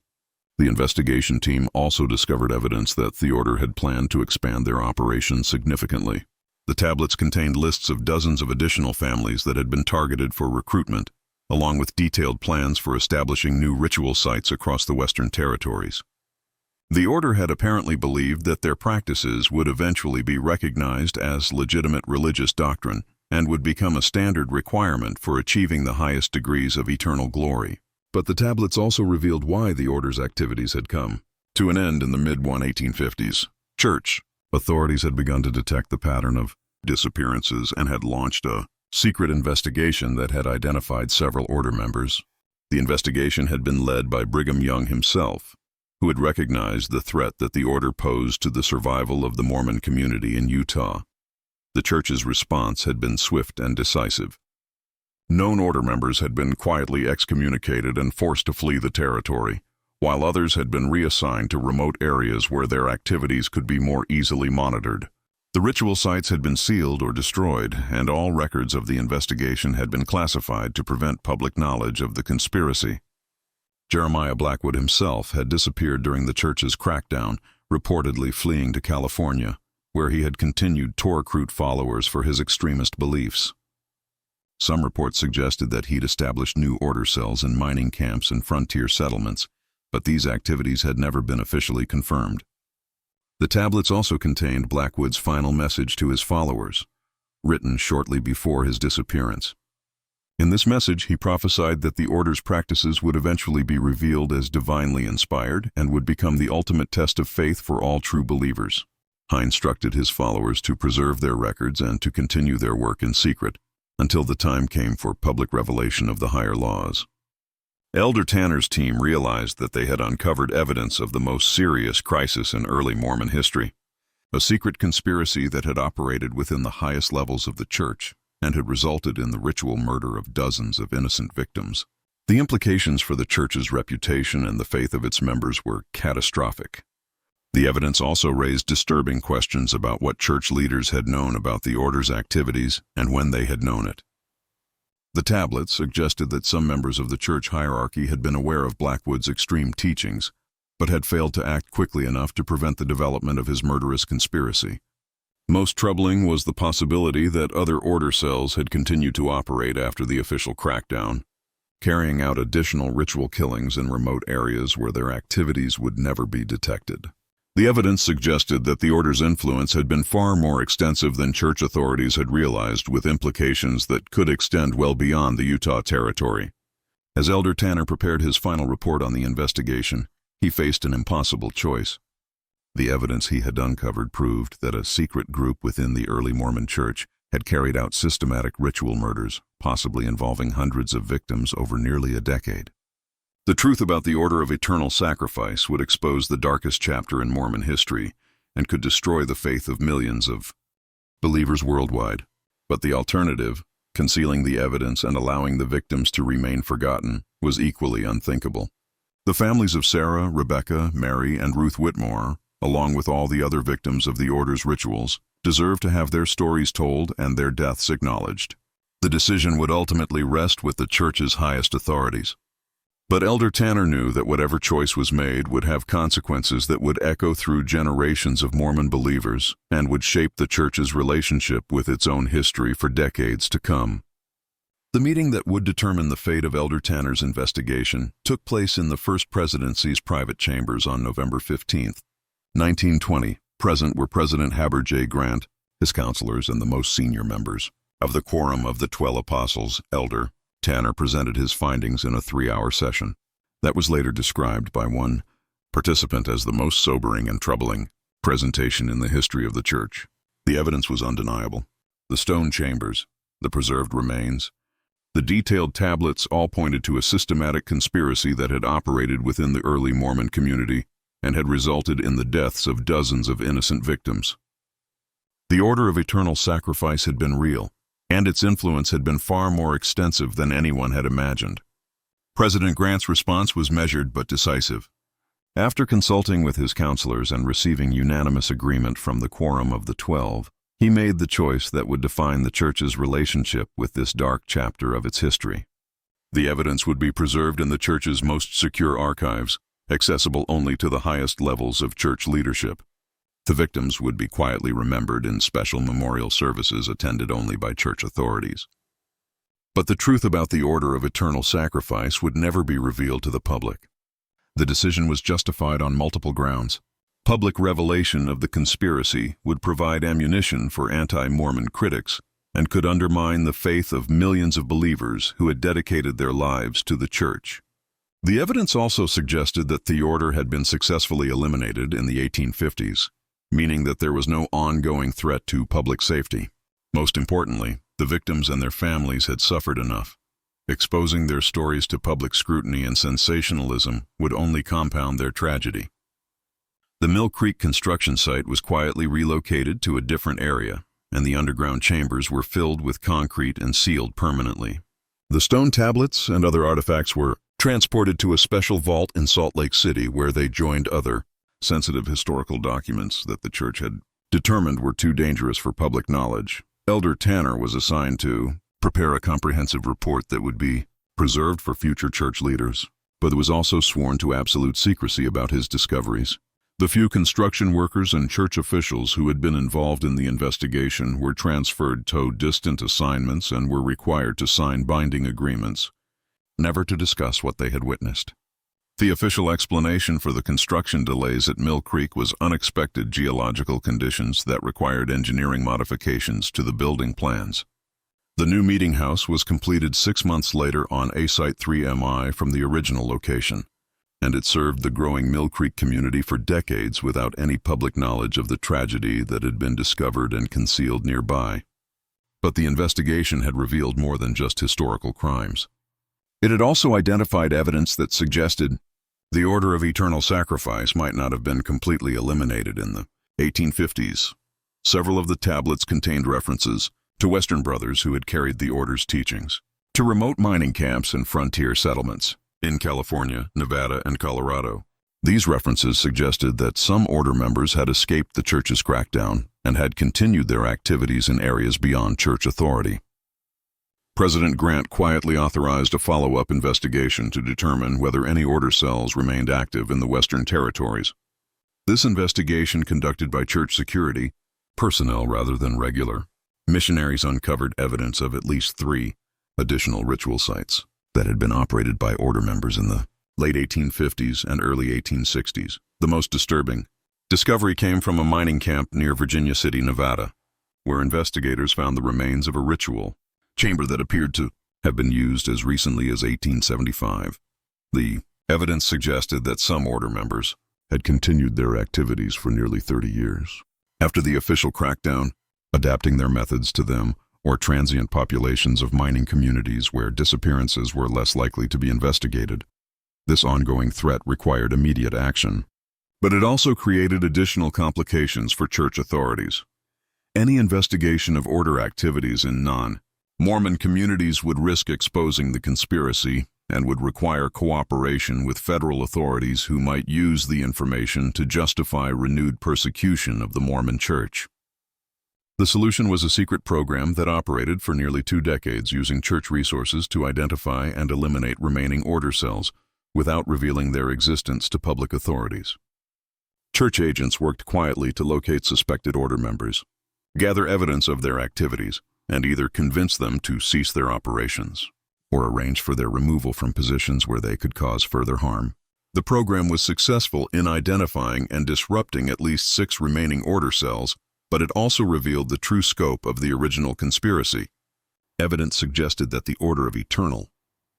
The investigation team also discovered evidence that the order had planned to expand their operations significantly. The tablets contained lists of dozens of additional families that had been targeted for recruitment, along with detailed plans for establishing new ritual sites across the Western Territories. The order had apparently believed that their practices would eventually be recognized as legitimate religious doctrine and would become a standard requirement for achieving the highest degrees of eternal glory. But the tablets also revealed why the order's activities had come to an end in the mid-1850s. Church authorities had begun to detect the pattern of disappearances and had launched a secret investigation that had identified several order members. The investigation had been led by Brigham Young himself, who had recognized the threat that the order posed to the survival of the Mormon community in Utah. The church's response had been swift and decisive. Known order members had been quietly excommunicated and forced to flee the territory, while others had been reassigned to remote areas where their activities could be more easily monitored. The ritual sites had been sealed or destroyed, and all records of the investigation had been classified to prevent public knowledge of the conspiracy. Jeremiah Blackwood himself had disappeared during the church's crackdown, reportedly fleeing to California. where he had continued to recruit followers for his extremist beliefs. Some reports suggested that he'd established new order cells in mining camps and frontier settlements, but these activities had never been officially confirmed. The tablets also contained Blackwood's final message to his followers, written shortly before his disappearance. In this message, he prophesied that the order's practices would eventually be revealed as divinely inspired and would become the ultimate test of faith for all true believers. He instructed his followers to preserve their records and to continue their work in secret until the time came for public revelation of the higher laws. Elder Tanner's team realized that they had uncovered evidence of the most serious crisis in early Mormon history, a secret conspiracy that had operated within the highest levels of the church and had resulted in the ritual murder of dozens of innocent victims. The implications for the church's reputation and the faith of its members were catastrophic. The evidence also raised disturbing questions about what church leaders had known about the order's activities and when they had known it. The tablets suggested that some members of the church hierarchy had been aware of Blackwood's extreme teachings, but had failed to act quickly enough to prevent the development of his murderous conspiracy. Most troubling was the possibility that other order cells had continued to operate after the official crackdown, carrying out additional ritual killings in remote areas where their activities would never be detected. The evidence suggested that the order's influence had been far more extensive than church authorities had realized, with implications that could extend well beyond the Utah Territory. As Elder Tanner prepared his final report on the investigation, he faced an impossible choice. The evidence he had uncovered proved that a secret group within the early Mormon Church had carried out systematic ritual murders, possibly involving hundreds of victims over nearly a decade. The truth about the Order of Eternal Sacrifice would expose the darkest chapter in Mormon history and could destroy the faith of millions of believers worldwide. But the alternative, concealing the evidence and allowing the victims to remain forgotten, was equally unthinkable. The families of Sarah, Rebecca, Mary, and Ruth Whitmore, along with all the other victims of the Order's rituals, deserve to have their stories told and their deaths acknowledged. The decision would ultimately rest with the Church's highest authorities. But Elder Tanner knew that whatever choice was made would have consequences that would echo through generations of Mormon believers and would shape the Church's relationship with its own history for decades to come. The meeting that would determine the fate of Elder Tanner's investigation took place in the First Presidency's private chambers on November 15, 1920. Present were President Haber J. Grant, his counselors, and the most senior members. Of the quorum of the 12 apostles, Elder Tanner presented his findings in a 3-hour session that was later described by one participant as the most sobering and troubling presentation in the history of the Church. The evidence was undeniable. The stone chambers, the preserved remains, the detailed tablets all pointed to a systematic conspiracy that had operated within the early Mormon community and had resulted in the deaths of dozens of innocent victims. The Order of Eternal Sacrifice had been real, and its influence had been far more extensive than anyone had imagined. President Grant's response was measured but decisive. After consulting with his counselors and receiving unanimous agreement from the quorum of the 12, he made the choice that would define the Church's relationship with this dark chapter of its history. The evidence would be preserved in the Church's most secure archives, accessible only to the highest levels of Church leadership. The victims would be quietly remembered in special memorial services attended only by Church authorities. But the truth about the Order of Eternal Sacrifice would never be revealed to the public. The decision was justified on multiple grounds. Public revelation of the conspiracy would provide ammunition for anti-Mormon critics and could undermine the faith of millions of believers who had dedicated their lives to the Church. The evidence also suggested that the order had been successfully eliminated in the 1850s, meaning that there was no ongoing threat to public safety. Most importantly, the victims and their families had suffered enough. Exposing their stories to public scrutiny and sensationalism would only compound their tragedy. The Mill Creek construction site was quietly relocated to a different area, and the underground chambers were filled with concrete and sealed permanently. The stone tablets and other artifacts were transported to a special vault in Salt Lake City, where they joined other sensitive historical documents that the Church had determined were too dangerous for public knowledge. Elder Tanner was assigned to prepare a comprehensive report that would be preserved for future Church leaders, but was also sworn to absolute secrecy about his discoveries. The few construction workers and church officials who had been involved in the investigation were transferred to distant assignments and were required to sign binding agreements, never to discuss what they had witnessed. The official explanation for the construction delays at Mill Creek was unexpected geological conditions that required engineering modifications to the building plans. The new meeting house was completed 6 months later on A Site 3MI from the original location, and it served the growing Mill Creek community for decades without any public knowledge of the tragedy that had been discovered and concealed nearby. But the investigation had revealed more than just historical crimes. It had also identified evidence that suggested the order of eternal sacrifice might not have been completely eliminated in the 1850s. Several of the tablets contained references to Western brothers who had carried the order's teachings to remote mining camps and frontier settlements in California, Nevada, and Colorado. These references suggested that some order members had escaped the church's crackdown and had continued their activities in areas beyond church authority. President Grant quietly authorized a follow-up investigation to determine whether any order cells remained active in the Western Territories. This investigation, conducted by church security personnel rather than regular missionaries, uncovered evidence of at least 3 additional ritual sites that had been operated by order members in the late 1850s and early 1860s. The most disturbing discovery came from a mining camp near Virginia City, Nevada, where investigators found the remains of a ritual chamber that appeared to have been used as recently as 1875. The evidence suggested that some order members had continued their activities for nearly 30 years. After the official crackdown, adapting their methods to them or transient populations of mining communities where disappearances were less likely to be investigated. This ongoing threat required immediate action. But it also created additional complications for church authorities. Any investigation of order activities in non-Mormon communities would risk exposing the conspiracy and would require cooperation with federal authorities who might use the information to justify renewed persecution of the Mormon Church. The solution was a secret program that operated for nearly 2 decades using church resources to identify and eliminate remaining order cells without revealing their existence to public authorities. Church agents worked quietly to locate suspected order members, gather evidence of their activities, and either convince them to cease their operations or arrange for their removal from positions where they could cause further harm. The program was successful in identifying and disrupting at least 6 remaining order cells, but it also revealed the true scope of the original conspiracy. Evidence suggested that the Order of Eternal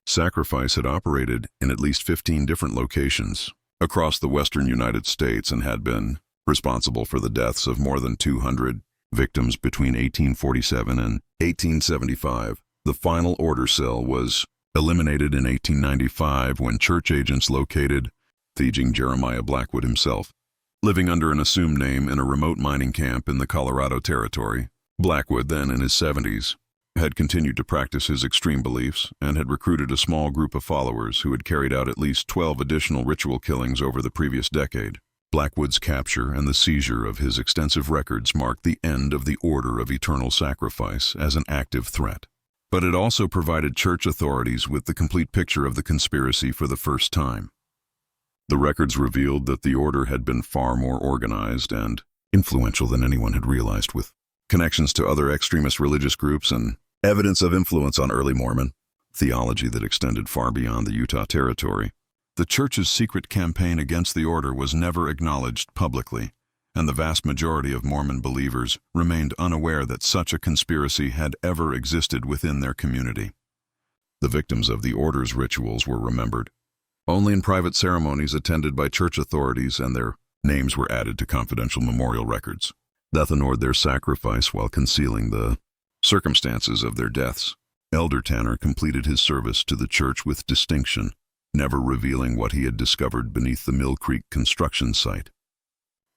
Sacrifice had operated in at least 15 different locations across the western United States and had been responsible for the deaths of more than 200 victims between 1847 and 1875. The final order cell was eliminated in 1895 when church agents located thieving Jeremiah Blackwood himself, living under an assumed name in a remote mining camp in the Colorado Territory. Blackwood, then in his 70s, had continued to practice his extreme beliefs and had recruited a small group of followers who had carried out at least 12 additional ritual killings over the previous decade. Blackwood's capture and the seizure of his extensive records marked the end of the Order of Eternal Sacrifice as an active threat. But it also provided church authorities with the complete picture of the conspiracy for the first time. The records revealed that the order had been far more organized and influential than anyone had realized, with connections to other extremist religious groups and evidence of influence on early Mormon theology that extended far beyond the Utah Territory. The church's secret campaign against the order was never acknowledged publicly, and the vast majority of Mormon believers remained unaware that such a conspiracy had ever existed within their community. The victims of the order's rituals were remembered only in private ceremonies attended by church authorities, and their names were added to confidential memorial records. Death ignored their sacrifice while concealing the circumstances of their deaths. Elder Tanner completed his service to the church with distinction, never revealing what he had discovered beneath the Mill Creek construction site.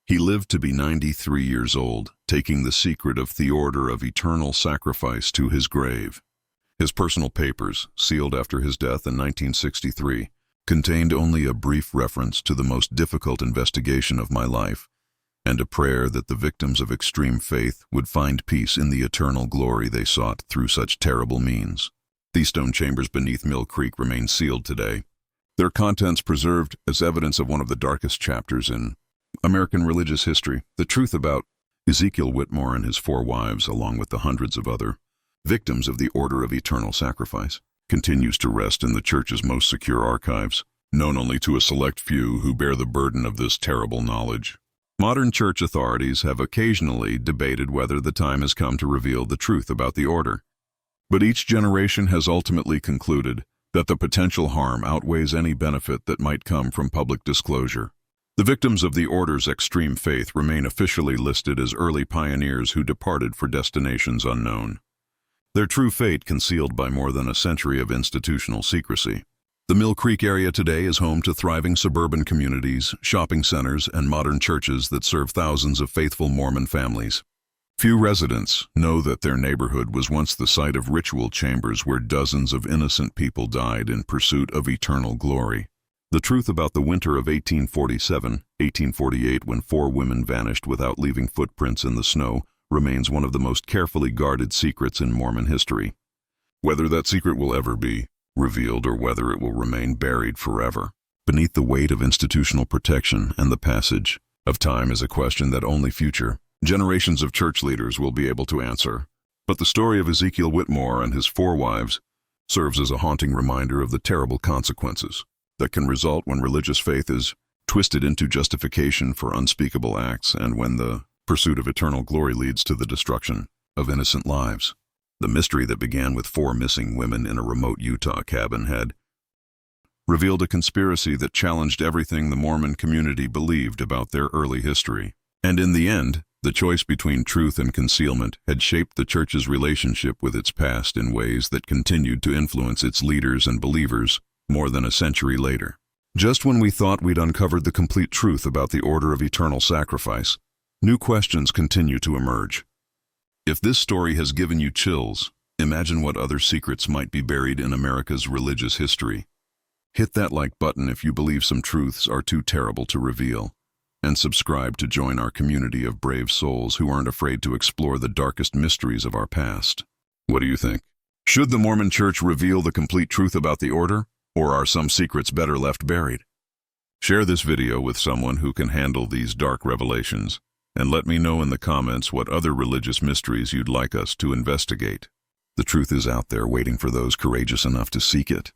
He lived to be 93 years old, taking the secret of the Order of Eternal Sacrifice to his grave. His personal papers, sealed after his death in 1963, contained only a brief reference to the most difficult investigation of my life, and a prayer that the victims of extreme faith would find peace in the eternal glory they sought through such terrible means. These stone chambers beneath Mill Creek remain sealed today, their contents preserved as evidence of one of the darkest chapters in American religious history, the truth about Ezekiel Whitmore and his 4 wives, along with the hundreds of other victims of the Order of Eternal Sacrifice, continues to rest in the Church's most secure archives, known only to a select few who bear the burden of this terrible knowledge. Modern Church authorities have occasionally debated whether the time has come to reveal the truth about the order. But each generation has ultimately concluded that the potential harm outweighs any benefit that might come from public disclosure. The victims of the order's extreme faith remain officially listed as early pioneers who departed for destinations unknown, their true fate concealed by more than a century of institutional secrecy. The Mill Creek area today is home to thriving suburban communities, shopping centers, and modern churches that serve thousands of faithful Mormon families. Few residents know that their neighborhood was once the site of ritual chambers where dozens of innocent people died in pursuit of eternal glory. The truth about the winter of 1847-1848, when 4 women vanished without leaving footprints in the snow, remains one of the most carefully guarded secrets in Mormon history. Whether that secret will ever be revealed or whether it will remain buried forever beneath the weight of institutional protection and the passage of time is a question that only future generations of church leaders will be able to answer. But the story of Ezekiel Whitmore and his 4 wives serves as a haunting reminder of the terrible consequences that can result when religious faith is twisted into justification for unspeakable acts and when the pursuit of eternal glory leads to the destruction of innocent lives. The mystery that began with 4 missing women in a remote Utah cabin had revealed a conspiracy that challenged everything the Mormon community believed about their early history. And in the end, the choice between truth and concealment had shaped the Church's relationship with its past in ways that continued to influence its leaders and believers more than a century later. Just when we thought we'd uncovered the complete truth about the Order of Eternal Sacrifice, new questions continue to emerge. If this story has given you chills, imagine what other secrets might be buried in America's religious history. Hit that like button if you believe some truths are too terrible to reveal, and subscribe to join our community of brave souls who aren't afraid to explore the darkest mysteries of our past. What do you think? Should the Mormon Church reveal the complete truth about the order, or are some secrets better left buried? Share this video with someone who can handle these dark revelations, and let me know in the comments what other religious mysteries you'd like us to investigate. The truth is out there waiting for those courageous enough to seek it.